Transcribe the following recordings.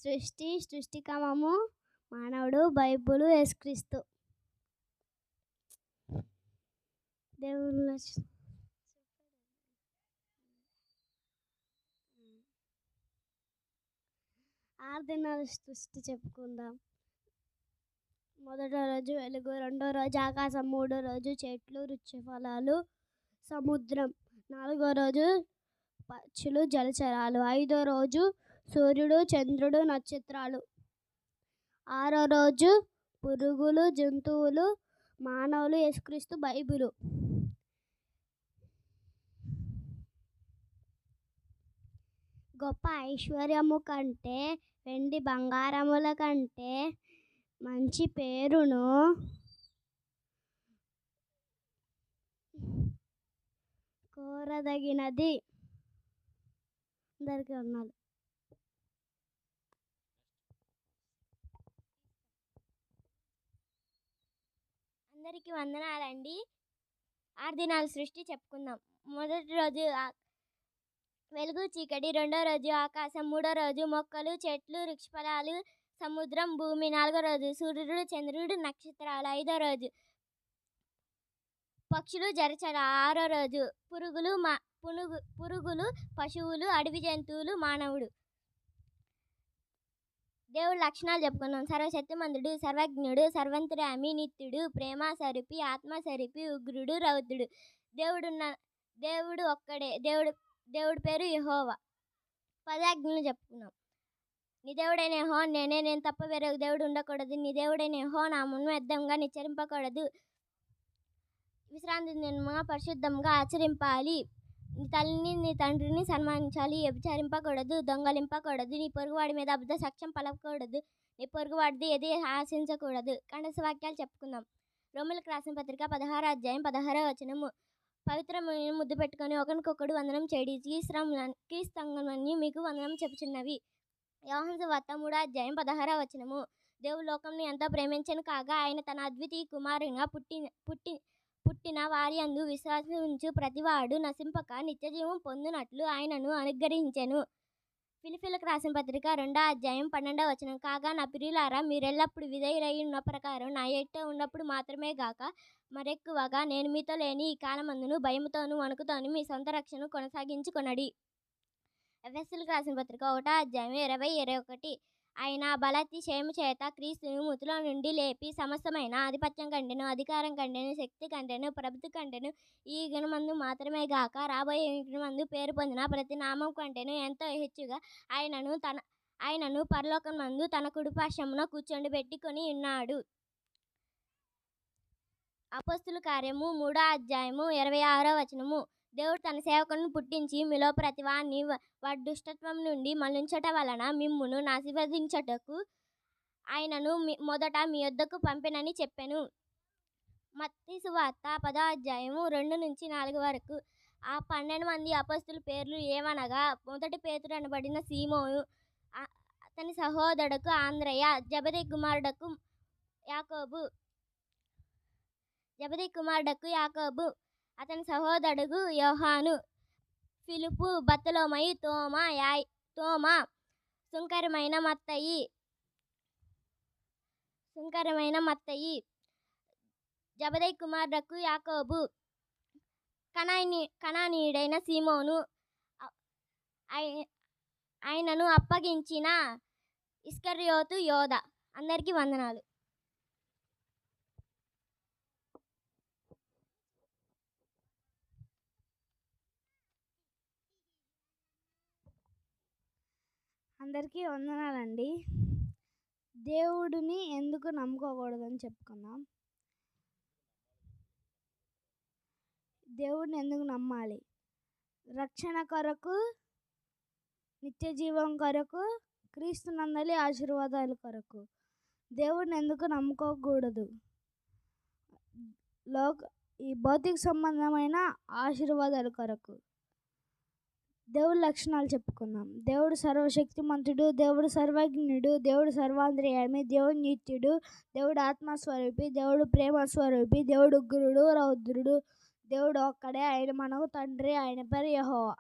సృష్టికమము, మానవుడు, బైబిలు, యేసుక్రీస్తు. దేవుళ్ళ ఆర్దినాల సృష్టి చెప్పుకుందాం. మొదటి రోజు వెలుగు, రెండో రోజు ఆకాశం, మూడో రోజు చెట్లు, వృక్ష ఫలాలు, సముద్రం, నాలుగో రోజు పక్షులు, జలచరాలు, ఐదో రోజు సూర్యుడు, చంద్రుడు, నక్షత్రాలు, ఆరో రోజు పురుగులు, జంతువులు, మానవులు, యేసుక్రీస్తు, బైబిలు. గొప్ప ఐశ్వర్యము కంటే, వెండి బంగారముల కంటే మంచి పేరును కోరదగినది. అందరికీ వందనాలు. అందరికీ వందనాలండి. 6 దినాల సృష్టి చెప్పుకుందాం. మొదటి రోజు వెలుగు, చీకటి, రెండో రోజు ఆకాశం, మూడో రోజు మొక్కలు, చెట్లు, వృక్షఫలాలు, సముద్రం, భూమి, నాలుగో రోజు సూర్యుడు, చంద్రుడు, నక్షత్రాలు, ఐదో రోజు పక్షులు, జలచరాలు, ఆరో రోజు పురుగులు, పశువులు, అడవి జంతువులు, మానవుడు. దేవుడి లక్షణాలు చెప్పుకున్నాం. సర్వశక్తిమంతుడు, సర్వజ్ఞుడు, సర్వంతర్యామి, నిత్యుడు, ప్రేమ స్వరూపి, ఆత్మ స్వరూపి, ఉగ్రుడు, రౌద్రుడు. దేవుడు ఒక్కడే. దేవుడి పేరు యెహోవా. 10 ఆజ్ఞలు చెప్పుకున్నాం. నీ దేవుడైన యెహోవా నేనే, నేను తప్ప వేరే దేవుడు ఉండకూడదు. నీ దేవుడైన యెహోవా నామమును వ్యర్థంగా నిచ్చరింపకూడదు. విశ్రాంతి దినమున పరిశుద్ధంగా ఆచరింపాలి. నీ తల్లిని నీ తండ్రిని సన్మానించాలి. వ్యభిచరింపకూడదు, దొంగలింపకూడదు, నీ పొరుగువాడి మీద అబద్ధ సాక్ష్యం పలకకూడదు, నీ పొరుగువాడిది ఏది ఆశించకూడదు. కంఠస్థ వాక్యాలు చెప్పుకుందాం. రోమీయులకు రాసిన పత్రిక 16వ అధ్యాయం 16వ వచనము. పవిత్రమైన ముద్దు పెట్టుకొని ఒకరికొకడు వందనం చేయడి. క్రీస్తుని మీకు వందనం చెప్పుచున్నవి. యోహాను సువార్త 3వ అధ్యాయం 16వ వచనము. దేవుడు లోకంను ఎంతో ప్రేమించెను కాగా ఆయన తన అద్వితీయ కుమారునిగా పుట్టిన వారి యందు విశ్వాసించు ప్రతివాడు నశింపక నిత్యజీవం పొందునట్లు ఆయనను అనుగ్రహించెను. ఫిలిప్పీయులకు రాసిన పత్రిక 2వ అధ్యాయం 12వ వచనం. కాగా నా ప్రియులారా, మీరెల్లప్పుడు విధేయులై ఉన్న ప్రకారం నా ఎదుట ఉన్నప్పుడు మాత్రమే గాక మరెక్కువగా నేను మీతో లేని ఈ కాలమందును భయముతోనూ వణుకుతోనూ మీ సొంత రక్షణను కొనసాగించుకొనడి. ఎఫెసీయులకు రాసిన పత్రిక 1వ అధ్యాయం 20-21. ఆయన బలాతిశయము చేత క్రీస్తును మృతుల నుండి లేపి సమస్తమైన ఆధిపత్యం కంటేను, అధికారం కంటేను, శక్తి కంటేను, ప్రభుత్వం కంటేను ఈ యుగమందు మాత్రమే గాక రాబోయే యుగమందు పేరు పొందిన ప్రతి నామం కంటేను ఎంతో హెచ్చుగా ఆయనను పరలోకమందు తన కుడిపార్శ్వమున కూర్చోబెట్టుకొని ఉన్నాడు. అపోస్తుల కార్యము 3వ అధ్యాయము 26వ వచనము. దేవుడు తన సేవకులను పుట్టించి మీలో ప్రతివాన్ని వాడి దుష్టత్వం నుండి మళ్లించట వలన మిమ్మును ఆశీర్వదించుటకు ఆయనను మొదట మీ యొద్దకు పంపెనని చెప్పెను. మత్తయి సువార్త 10వ అధ్యాయము 2-4 వరకు. ఆ 12 మంది అపోస్తలుల పేర్లు ఏమనగా, మొదటి పేతురు అనబడిన సీమోను, అతని సహోదరుడు ఆంద్రెయ, జెబెదయి కుమారుడు యాకోబు, అతని సహోదరుడు యోహాను, ఫిలిప్పు, బర్తలోమయి, తోమా, సుంకరమైన మత్తయి, జెబెదయి కుమారుడు యాకోబు, కనానీయుడైన సీమోను, ఆయనను అప్పగించిన ఇస్కరియోతు యోధా. అందరికీ వందనాలు. అందరికీ వందనాలండి. దేవుడిని ఎందుకు నమ్ముకోకూడదని చెప్పుకుందాం. దేవుడిని ఎందుకు నమ్మాలి? రక్షణ కొరకు, నిత్య జీవం కొరకు, క్రీస్తునందలి ఆశీర్వాదాల కొరకు. దేవుడిని ఎందుకు నమ్ముకోకూడదు? ఈ భౌతిక సంబంధమైన ఆశీర్వాదాల కొరకు. దేవుడి లక్షణాలు చెప్పుకుందాం. దేవుడు సర్వశక్తిమంతుడు, దేవుడు సర్వజ్ఞుడు, దేవుడు సర్వాంతర్యామి, దేవుడు నిత్యుడు, దేవుడు ఆత్మస్వరూపి, దేవుడు ప్రేమ స్వరూపి, దేవుడు ఉగ్రుడు, రౌద్రుడు. దేవుడు ఒక్కడే. ఆయన మనకు తండ్రి. ఆయన పేరు యెహోవా.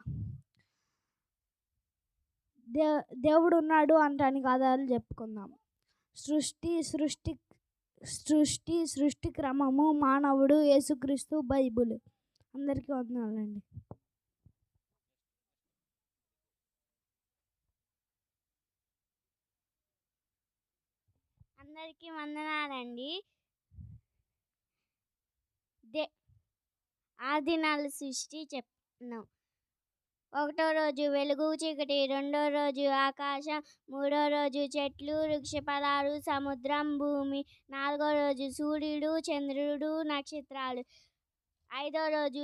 దేవుడు ఉన్నాడు అంటానికి ఆధారాలు చెప్పుకుందాం. సృష్టి క్రమము, మానవుడు, యేసుక్రీస్తు, బైబుల్. అందరికీ వందనాలండి. అందరికీ వందనాలండి. ఆదినాలు సృష్టి చెప్తున్నాం. ఒకటో రోజు వెలుగు చీకటి, రెండో రోజు ఆకాశం, మూడో రోజు చెట్లు వృక్షఫలాలు సముద్రం భూమి, నాలుగో రోజు సూర్యుడు చంద్రుడు నక్షత్రాలు, ఐదో రోజు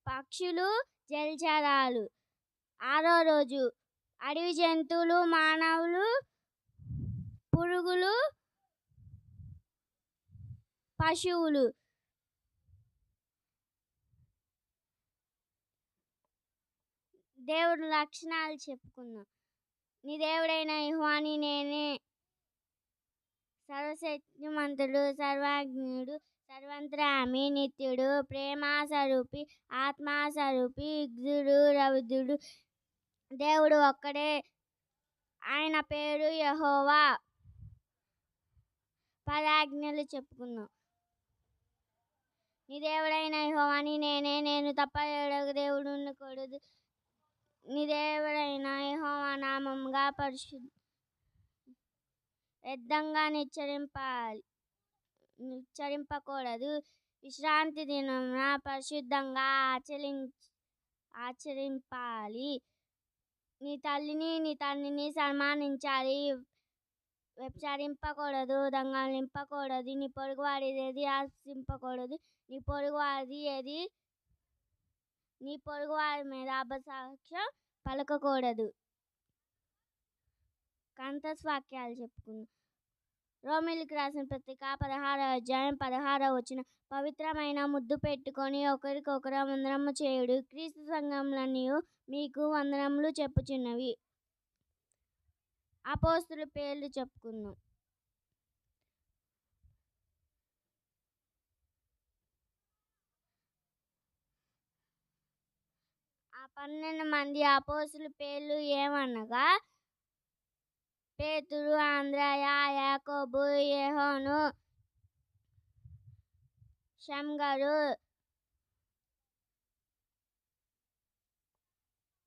పక్షులు జలచరాలు, ఆరో రోజు అడవి జంతువులు మానవులు పురుగులు పశువులు. దేవుడు లక్షణాలు చెప్పుకుందాం. నీ దేవుడైన యెహోవాని నేనే సర్వశక్తిమంతుడు సర్వజ్ఞుడు సర్వంతర్యామి నిత్యుడు ప్రేమ స్వరూపి ఆత్మ స్వరూపి ఉగ్రుడు రౌద్రుడు. దేవుడు ఒక్కడే, ఆయన పేరు యెహోవా. పదాజ్ఞలు చెప్పుకుందాం. నీ దేవుడైన యెహోవాని నేనే, నేను తప్ప ఏడవ దేవుడు ఉండకూడదు. నీ దేవుడైన యెహోవా నామముగా వ్యర్థంగా నిచ్చరింపకూడదు. విశ్రాంతి దినమున పరిశుద్ధంగా ఆచరింపాలి. నీ తల్లిని నీ తండ్రిని సన్మానించాలి. వ్యభిచరింపకూడదు, దొంగిలింపకూడదు, నీ పొరుగువాడిది ఆశింపకూడదు, నీ పొరుగువాడి మీద అబద్ధసాక్ష్యం పలకకూడదు. కంఠస్వాక్యాలు చెప్పుకుందాం. రోమీయులకు రాసిన పత్రిక 16వ అధ్యాయం 16వ వచనం. పవిత్రమైన ముద్దు పెట్టుకొని ఒకరికొకరు వందనము చేయుడు. క్రీస్తు సంఘములన్నీ మీకు వందనములు చెప్పుచున్నవి. అపోస్తలుల పేర్లు చెప్పుకుందాం. ఆ 12 మంది అపోస్తలుల పేర్లు ఏమనగా పేతురు, అంద్రయ, యాకోబు, యోహాను, షమ్గారు.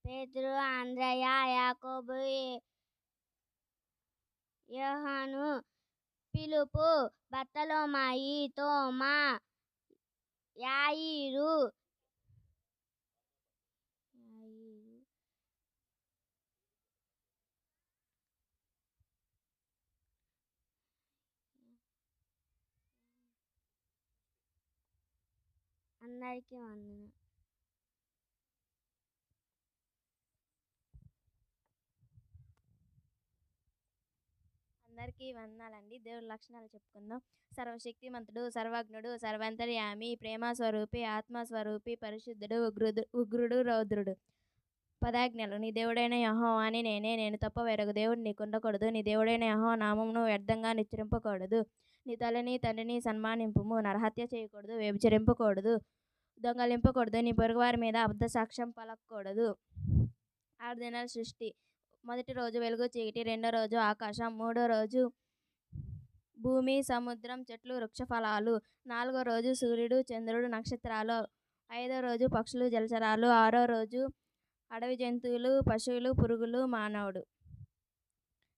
పేతురు, అంద్రయ, యాకోబు, యోహాను, ఫిలిప్పు, బర్తలోమాయి, తోమా, యాయిరు, అందరికీ వందనాలు. అందరికీ వందనాలండి. దేవుడి లక్షణాలు చెప్పుకుందాం. సర్వశక్తిమంతుడు సర్వజ్ఞుడు సర్వంతర్యామి ప్రేమ స్వరూపి ఆత్మస్వరూపి పరిశుద్ధుడు ఉగ్రుడు రౌద్రుడు. పదాజ్ఞలు. నీ దేవుడైన యెహోవాని నేనే, నేను తప్ప వేరొక దేవుడు నీకుండకూడదు. నీ దేవుడైన యెహోవా నామమును వ్యర్థంగా నిచ్చరింపకూడదు. నీ తల్లిని తండ్రిని సన్మానింపుము. నరహత్య చేయకూడదు, వ్యభిచరింపకూడదు, దొంగలింపకూడదు, నీ పొరుగువారి మీద అబద్ధ సాక్ష్యం పలకకూడదు. 6 దినాల సృష్టి. మొదటి రోజు వెలుగు చీకటి, రెండో రోజు ఆకాశం, మూడో రోజు భూమి సముద్రం చెట్లు వృక్షఫలాలు, నాలుగో రోజు సూర్యుడు చంద్రుడు నక్షత్రాలు, ఐదో రోజు పక్షులు జలచరాలు, ఆరో రోజు అడవి జంతువులు పశువులు పురుగులు మానవుడు.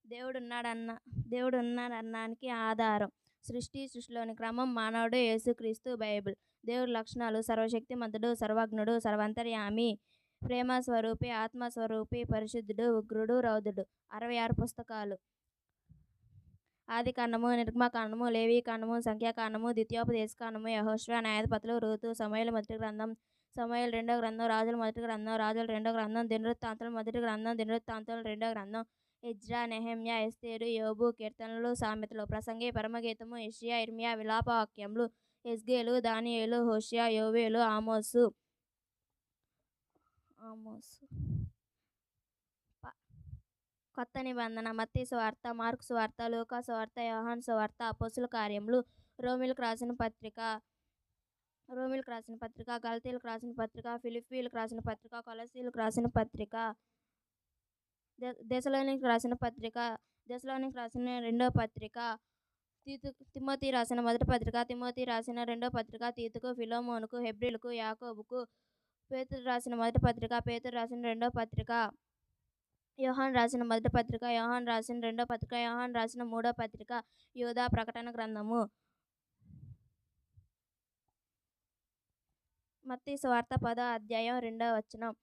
దేవుడు ఉన్నాడన్నానికి ఆధారం సృష్టిలోని క్రమం, మానవుడు, యేసుక్రీస్తు, బైబిల్. దేవుడి లక్షణాలు. సర్వశక్తిమంతుడు సర్వజ్ఞుడు సర్వంతర్యామి ప్రేమ స్వరూపి ఆత్మస్వరూపి పరిశుద్ధుడు ఉగ్రుడు రౌద్రుడు. 66 పుస్తకాలు. ఆదికాండము, నిర్గమకాండము, లేవీకాండము, సంఖ్యాకాండము, ద్వితీయోపదేశకాండము, యెహోషువ, న్యాయాధిపతులు, రూతు, సమూయేలు మొదటి గ్రంథం, సమూయేలు రెండో గ్రంథం, రాజుల మొదటి గ్రంథం, రాజుల రెండో గ్రంథం, దినవృత్తాంతాలు మొదటి గ్రంథం, దినవృత్తాంతాలు రెండో గ్రంథం, ఎజ్రా, నెహెమ్యా, ఎస్తేరు, యోబు, కీర్తనలు, సామెతలు, ప్రసంగి, పరమగీతము, యెషయా, ఇర్మియా, విలాపవాక్యములు, యెజ్కేలు, దానియేలు, హోషేయ, యోవేలు, ఆమోసు. కొత్త నిబంధన. మత్తయి సువార్త, మార్కు సువార్త, లూకా సువార్త, యోహాను సువార్త, అపోస్తలుల కార్యములు, రోమీయులకు రాసిన పత్రిక, రోమిలకు రాసిన పత్రిక, గలతీలకు రాసిన పత్రిక, ఫిలిప్పీలకు రాసిన పత్రిక, కొలసీలకు రాసిన పత్రిక, దెసలోనికి రాసిన పత్రిక, దెసలోనికి రాసిన రెండో పత్రిక, తిమోతి రాసిన మొదటి పత్రిక, తిమోతి రాసిన రెండో పత్రిక, తీతుకు, ఫిలోమోనుకు, హెబ్రిలకు, యాకోబుకు, పేతురు రాసిన మొదటి పత్రిక, పేతురు రాసిన రెండో పత్రిక, యోహాన్ రాసిన మొదటి పత్రిక, యోహాన్ రాసిన రెండో పత్రిక, యోహాన్ రాసిన మూడో పత్రిక, యూదా ప్రకటన గ్రంథము. మత్తయి సువార్త 10వ అధ్యాయం 2వ వచనం.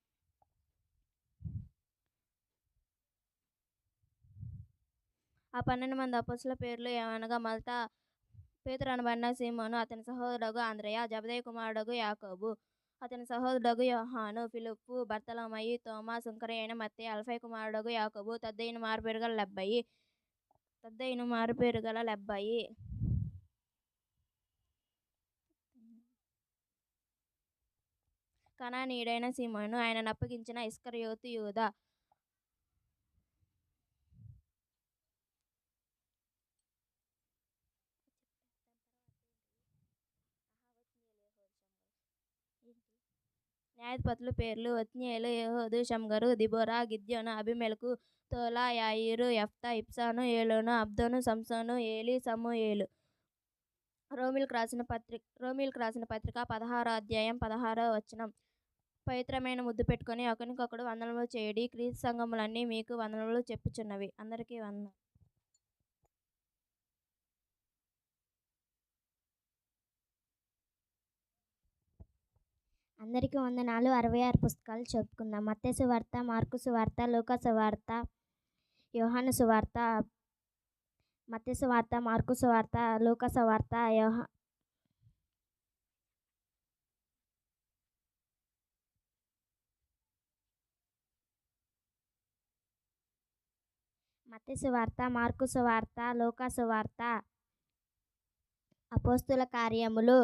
ఆ 12 మంది అపొస్తలుల పేర్లు ఏమనగా మొదట పేతురు అనబడిన సీమోను, అతని సహోదరుడు అంద్రెయ, జబదేయి కుమారుడు యాకోబు, అతని సహోదరుడు యోహాను, ఫిలిప్పు, బర్తలోమయి, తోమా, సుంకరి అయిన మత్తయి, అల్ఫయి కుమారుడు యాకోబు, తద్దయిన మారుపేరు గల లెబ్బయి, కనానీయుడైన సీమోను, ఆయనను అప్పగించిన ఇస్కరియోతు యూదా. న్యాయాధిపతుల పేర్లు: ఒత్నీయేలు, ఏహూదు, షమ్గరు, దిబోరా, గిద్యోను, అబీమెలెకు, తోలా, యాయిరు, యెఫ్తా, ఇబ్సాను, ఏలోను, అబ్దోను, సంసోను, ఏలీ, సమూయేలు. రోమీలకు రాసిన పత్రిక 16వ అధ్యాయం 16వ వచనం. పవిత్రమైన ముద్దు పెట్టుకొని ఒకరికొకడు వందనములు చేయుడి. క్రీస్తు సంఘములన్నీ మీకు వందనములు చెప్పుచున్నవి. అందరికీ వందనాలు. అందరికీ వందనాలు. 66 పుస్తకాలు చెప్పుకుందాం. మత్తయి సువార్త, మార్కు సువార్త, లూకా సువార్త, యోహాను సువార్త. మత్తయి సువార్త, మార్కు సువార్త, లూకా సువార్త, మత్తయి సువార్త, మార్కు సువార్త, లూకా సువార్త, అపోస్తుల కార్యములు,